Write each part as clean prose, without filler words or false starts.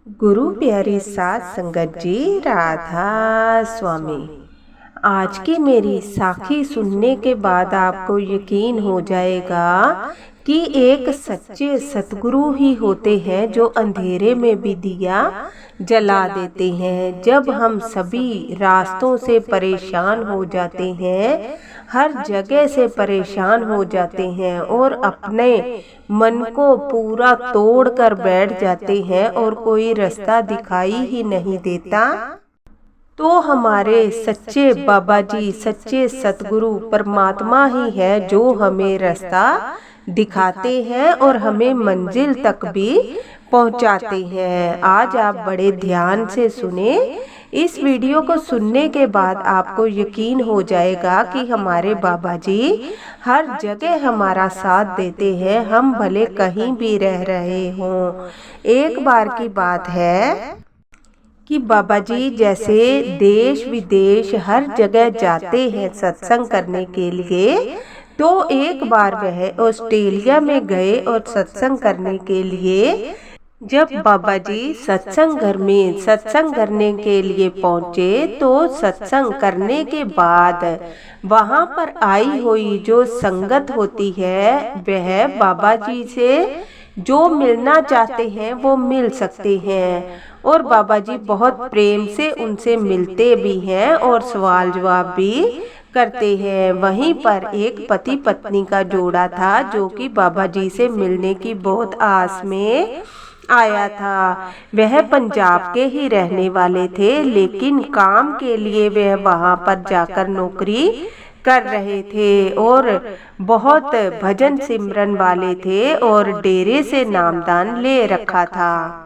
गुरु प्यारी साध संगत जी, राधा स्वामी। आज की मेरी साखी सुनने के बाद आपको यकीन हो जाएगा कि एक सच्चे सतगुरु ही होते हैं जो अंधेरे में भी दिया जला देते हैं। जब हम सभी रास्तों से परेशान हो जाते हैं, हर जगह से परेशान हो जाते हैं और अपने मन को पूरा तोड़ कर बैठ जाते हैं और कोई रास्ता दिखाई ही नहीं देता, तो हमारे सच्चे बाबा जी, सच्चे सतगुरु परमात्मा ही है जो हमें रास्ता दिखाते हैं और हमें मंजिल तक भी पहुंचाते हैं। आज आप बड़े ध्यान से सुने। इस वीडियो को सुनने के बाद आपको यकीन हो जाएगा कि हमारे बाबा जी हर जगह हमारा साथ देते हैं, हम भले कहीं भी रह रहे हों। एक बार की बात है कि बाबा जी जैसे देश विदेश हर जगह जाते हैं सत्संग करने के लिए, तो एक बार वह ऑस्ट्रेलिया में गए और सत्संग करने के लिए। जब बाबा जी सत्संग घर में सत्संग करने के लिए पहुँचे, तो सत्संग करने के बाद वहाँ पर आई हुई जो संगत होती है, वह बाबा जी से जो मिलना चाहते हैं वो मिल सकते हैं और बाबा जी बहुत प्रेम से उनसे मिलते भी हैं और सवाल जवाब भी करते हैं। वहीं पर एक पति पत्नी का जोड़ा था जो कि बाबा जी से मिलने की बहुत आस में आया था। वह पंजाब के ही रहने वाले थे, लेकिन काम के लिए वह वहां पर जाकर नौकरी कर रहे थे और बहुत भजन सिमरन वाले थे और डेरे से नामदान ले रखा था।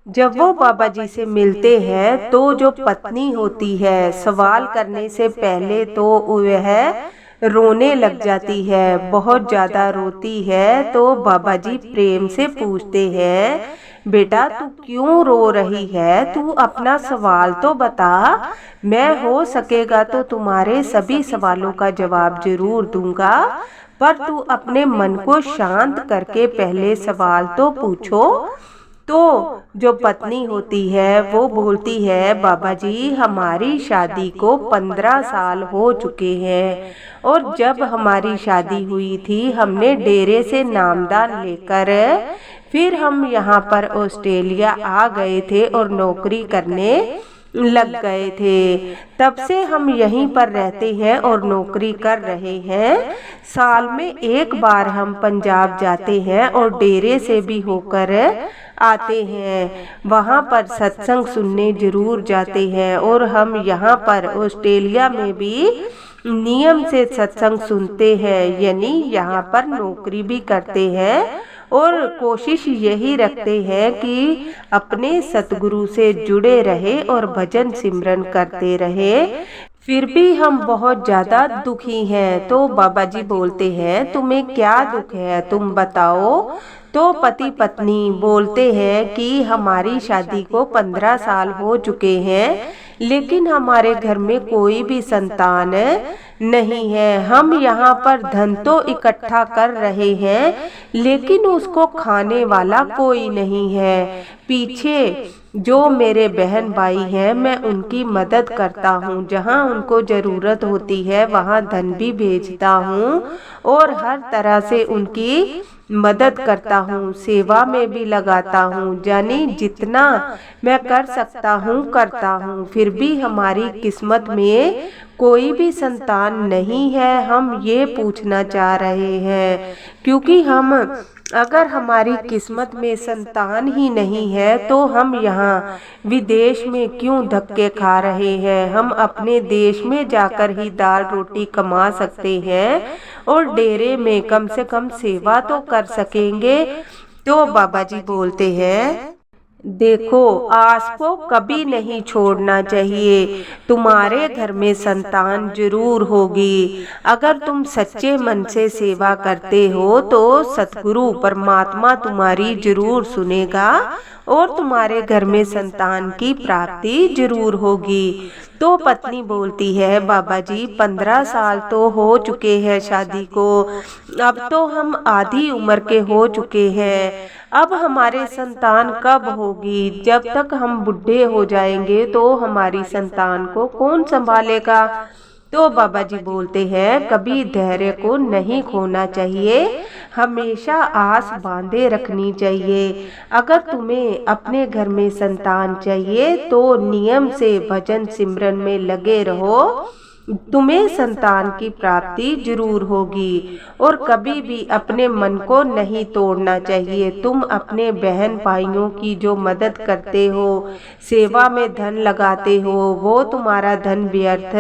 जब वो बाबा जी से मिलते हैं तो जो पत्नी होती है, सवाल करने से पहले तो वह रोने लग जाती है, बहुत ज़्यादा रोती है। तो बाबा जी प्रेम से पूछते हैं, बेटा तू क्यों रो रही है, तू अपना सवाल तो बता, मैं हो सकेगा तो तुम्हारे सभी सवालों का जवाब जरूर दूंगा, पर तू अपने मन को शांत करके पहले सवाल तो पूछो। तो जो पत्नी होती है वो बोलती है, बाबा जी हमारी शादी को 15 साल हो चुके हैं और जब हमारी शादी हुई थी हमने डेरे से नामदान लेकर फिर हम यहाँ पर ऑस्ट्रेलिया आ गए थे और नौकरी करने लग गए थे। तब से हम यहीं पर रहते हैं और नौकरी कर रहे हैं। साल में एक बार हम पंजाब जाते हैं और डेरे से भी होकर आते हैं, वहाँ पर सत्संग सुनने जरूर जाते हैं और हम यहाँ पर ऑस्ट्रेलिया में भी नियम से सत्संग सुनते हैं, यानी यहाँ पर नौकरी भी करते हैं और कोशिश यही रखते हैं कि अपने सतगुरु से जुड़े रहे और भजन सिमरन करते रहे। फिर भी हम बहुत ज़्यादा दुखी हैं। तो बाबा जी बोलते हैं, तुम्हें क्या दुख है, तुम बताओ। तो पति पत्नी बोलते हैं कि हमारी शादी को 15 साल हो चुके हैं, लेकिन हमारे घर में कोई भी संतान नहीं है। हम यहाँ पर धन तो इकट्ठा कर रहे हैं, लेकिन उसको खाने वाला कोई नहीं है। पीछे जो मेरे बहन भाई हैं, मैं उनकी मदद करता हूँ, जहाँ उनको ज़रूरत होती है वहाँ धन भी भेजता हूँ और हर तरह से उनकी मदद करता हूँ, सेवा में भी लगाता हूँ, यानी जितना मैं कर सकता हूँ करता हूँ। फिर भी हमारी किस्मत में कोई भी संतान नहीं है। हम ये पूछना चाह रहे हैं, क्योंकि हम अगर हमारी किस्मत में संतान ही नहीं है तो हम यहाँ विदेश में क्यों धक्के खा रहे हैं। हम अपने देश में जाकर ही दाल रोटी कमा सकते हैं और डेरे में कम से कम सेवा तो कर सकेंगे। तो बाबा जी बोलते हैं, देखो आस को कभी नहीं छोड़ना चाहिए, तुम्हारे घर में संतान जरूर होगी। अगर तुम सच्चे मन से सेवा करते हो तो सतगुरु परमात्मा तुम्हारी जरूर सुनेगा और तुम्हारे घर में संतान की प्राप्ति जरूर होगी। तो पत्नी बोलती है, बाबा जी 15 साल तो हो चुके हैं शादी को, अब तो हम आधी उम्र के हो चुके हैं, अब हमारे संतान कब होगी? जब तक हम बूढ़े हो जाएंगे तो हमारी संतान को कौन संभालेगा? तो बाबा जी बोलते हैं, कभी धैर्य को नहीं खोना चाहिए, हमेशा आस बांधे रखनी चाहिए। अगर तुम्हें अपने घर में संतान चाहिए तो नियम से भजन सिमरन में लगे रहो, तुम्हें संतान की प्राप्ति जरूर होगी। और कभी भी अपने मन को नहीं तोड़ना चाहिए। तुम अपने बहन भाइयों की जो मदद करते हो, सेवा में धन लगाते हो, वो तुम्हारा धन व्यर्थ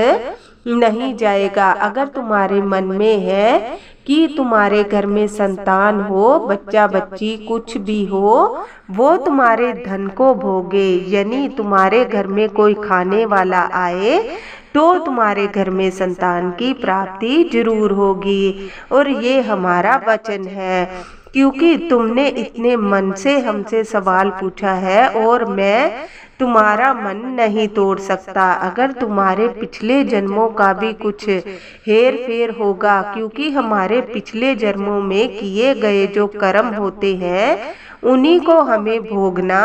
नहीं जाएगा। अगर तुम्हारे मन में है कि तुम्हारे घर में संतान हो, बच्चा बच्ची कुछ भी हो, वो तुम्हारे धन को भोगे, यानी तुम्हारे घर में कोई खाने वाला आए तो तुम्हारे घर में संतान की प्राप्ति जरूर होगी। और ये हमारा वचन है, क्योंकि तुमने इतने मन से हमसे सवाल पूछा है और मैं तुम्हारा मन नहीं तोड़ सकता। अगर तुम्हारे पिछले जन्मों का भी कुछ हेर फेर होगा, क्योंकि हमारे पिछले जन्मों में किए गए जो कर्म होते हैं उन्हीं को हमें भोगना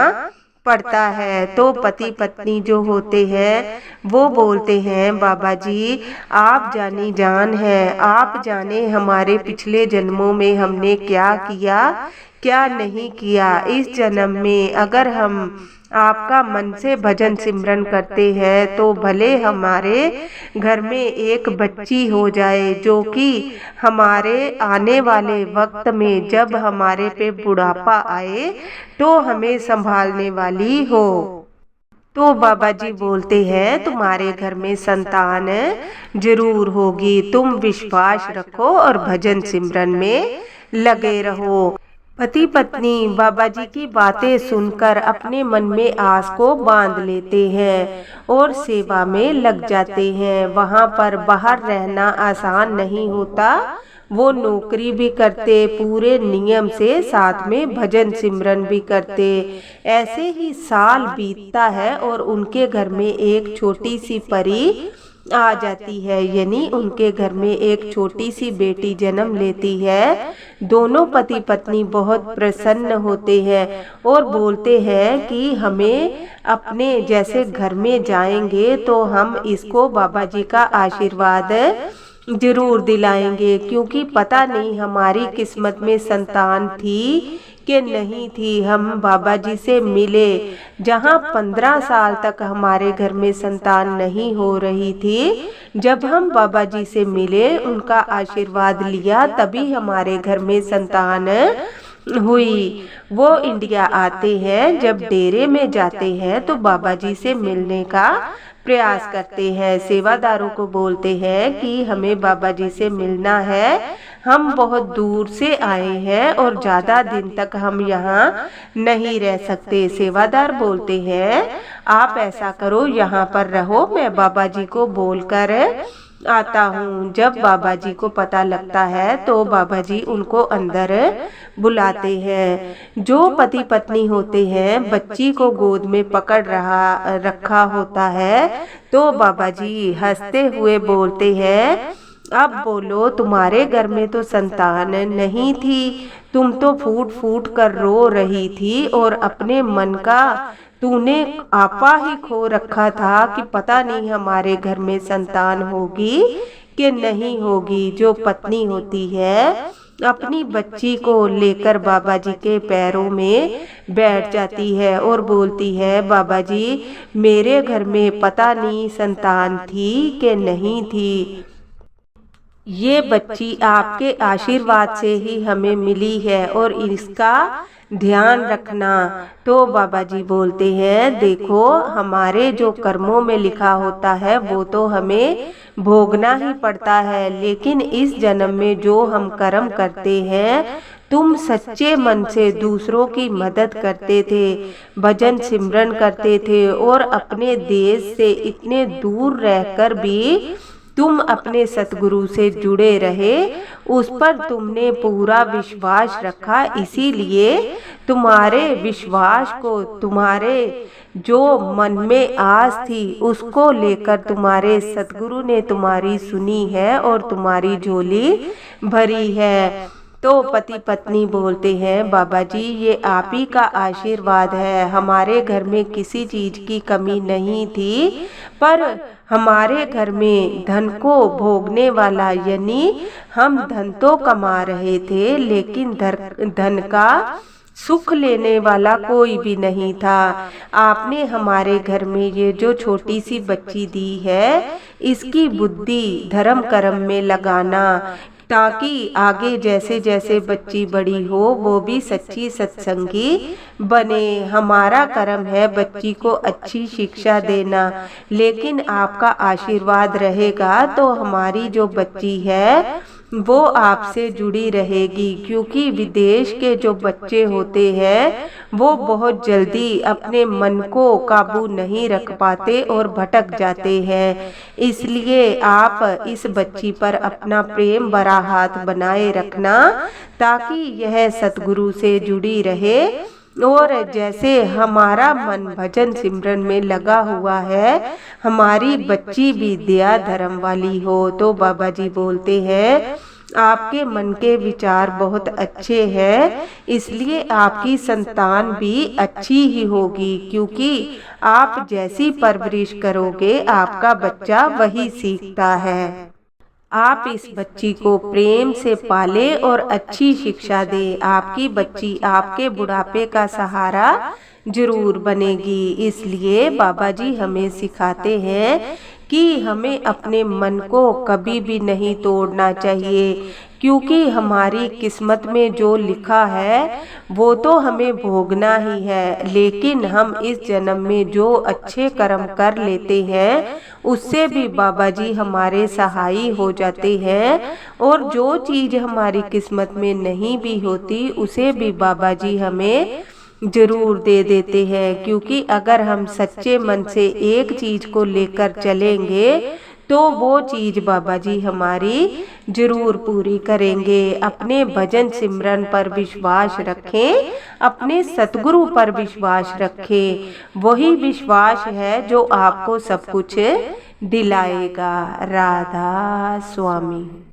पड़ता है। तो पति पत्नी जो होते हैं वो बोलते हैं, बाबा जी आप जानी जान है, आप जाने हमारे पिछले जन्मों में हमने क्या किया क्या नहीं किया। इस जन्म में अगर हम आपका मन से भजन सिमरन करते हैं तो भले हमारे घर में एक बच्ची हो जाए, जो कि हमारे आने वाले वक्त में जब हमारे पे बुढ़ापा आए तो हमें संभालने वाली हो। तो बाबा जी बोलते हैं, तुम्हारे घर में संतान जरूर होगी, तुम विश्वास रखो और भजन सिमरन में लगे रहो। पति पत्नी बाबा जी की बातें सुनकर अपने मन में आस को बांध लेते हैं और सेवा में लग जाते हैं। वहाँ पर बाहर रहना आसान नहीं होता। वो नौकरी भी करते, पूरे नियम से, साथ में भजन सिमरन भी करते। ऐसे ही साल बीतता है और उनके घर में एक छोटी सी परी आ जाती है, यानी उनके घर में एक छोटी सी बेटी जन्म लेती है। दोनों पति पत्नी बहुत प्रसन्न होते हैं और बोलते हैं कि हमें अपने जैसे घर में जाएंगे तो हम इसको बाबा जी का आशीर्वाद जरूर दिलाएंगे, क्योंकि पता नहीं हमारी किस्मत में संतान थी कि नहीं थी। हम बाबा जी से मिले, जहाँ 15 साल तक हमारे घर में संतान नहीं हो रही थी। जब हम बाबा जी से मिले, उनका आशीर्वाद लिया, तभी हमारे घर में संतान हुई। वो इंडिया आते हैं, जब डेरे में जाते हैं तो बाबा जी से मिलने का प्रयास करते हैं। सेवादारों को बोलते हैं कि हमें बाबा जी से मिलना है, हम बहुत दूर से आए हैं और ज़्यादा दिन तक हम यहाँ नहीं रह सकते। सेवादार बोलते हैं, आप ऐसा करो, यहाँ पर रहो, मैं बाबा जी को बोलकर आता हूँ। जब बाबा जी को पता लगता है तो बाबा जी उनको अंदर बुलाते हैं। जो पति पत्नी होते हैं, बच्ची को गोद में पकड़ रखा होता है, तो बाबा जी हंसते हुए बोलते हैं, अब बोलो, तुम्हारे घर में तो संतान नहीं थी, तुम तो फूट फूट कर रो रही थी और अपने मन का तूने आपा ही खो रखा था कि पता नहीं हमारे घर में संतान होगी कि नहीं होगी। जो पत्नी होती है अपनी बच्ची को लेकर बाबा जी के पैरों में बैठ जाती है और बोलती है, बाबा जी मेरे घर में पता नहीं संतान थी कि नहीं थी, ये बच्ची आपके आशीर्वाद से ही हमें मिली है और इसका ध्यान रखना। तो बाबा जी बोलते हैं, देखो हमारे जो कर्मों में लिखा होता है वो तो हमें भोगना ही पड़ता है, लेकिन इस जन्म में जो हम कर्म करते हैं, तुम सच्चे मन से दूसरों की मदद करते थे, भजन सिमरन करते थे और अपने देश से इतने दूर रहकर भी तुम अपने सतगुरु से जुड़े रहे, उस पर तुमने पूरा विश्वास रखा, इसीलिए तुम्हारे विश्वास को, तुम्हारे जो मन में आस थी उसको लेकर तुम्हारे सतगुरु ने तुम्हारी सुनी है और तुम्हारी झोली भरी है। तो पति पत्नी बोलते हैं, बाबा जी ये आप ही का आशीर्वाद है, हमारे घर में किसी चीज की कमी नहीं थी, पर हमारे घर में धन को भोगने वाला, यानी हम धन तो कमा रहे थे लेकिन धन का सुख लेने वाला कोई भी नहीं था। आपने हमारे घर में ये जो छोटी सी बच्ची दी है, इसकी बुद्धि धर्म कर्म में लगाना, ताकि आगे जैसे जैसे बच्ची बड़ी हो वो भी सच्ची सत्संगी बने। हमारा कर्म है बच्ची को अच्छी शिक्षा देना, लेकिन आपका आशीर्वाद रहेगा तो हमारी जो बच्ची है वो आपसे जुड़ी रहेगी, क्योंकि विदेश के जो बच्चे होते हैं वो बहुत जल्दी अपने मन को काबू नहीं रख पाते और भटक जाते हैं। इसलिए आप इस बच्ची पर अपना प्रेम भरा हाथ बनाए रखना, ताकि यह सतगुरु से जुड़ी रहे। और जैसे हमारा मन भजन सिमरन में लगा हुआ है, हमारी बच्ची भी दया धर्म वाली हो। तो बाबा जी बोलते हैं, आपके मन के विचार बहुत अच्छे हैं, इसलिए आपकी संतान भी अच्छी ही होगी, क्योंकि आप जैसी परवरिश करोगे आपका बच्चा वही सीखता है। आप इस बच्ची को प्रेम से पाले और अच्छी शिक्षा दे, आपकी बच्ची आपके बुढ़ापे का सहारा जरूर बनेगी। इसलिए बाबा जी हमें सिखाते हैं कि हमें अपने मन को कभी भी नहीं तोड़ना चाहिए, क्योंकि हमारी किस्मत में जो लिखा है वो तो हमें भोगना ही है, लेकिन हम इस जन्म में जो अच्छे कर्म कर लेते हैं उससे भी बाबा जी हमारे सहाय हो जाते हैं, और जो चीज़ हमारी किस्मत में नहीं भी होती उसे भी बाबा जी हमें जरूर दे देते हैं। क्योंकि अगर हम सच्चे मन से एक चीज को लेकर चलेंगे तो वो चीज बाबा जी हमारी जरूर पूरी करेंगे। अपने भजन सिमरन पर विश्वास रखें, अपने सतगुरु पर विश्वास रखें, वही विश्वास है जो आपको सब कुछ दिलाएगा। राधा स्वामी।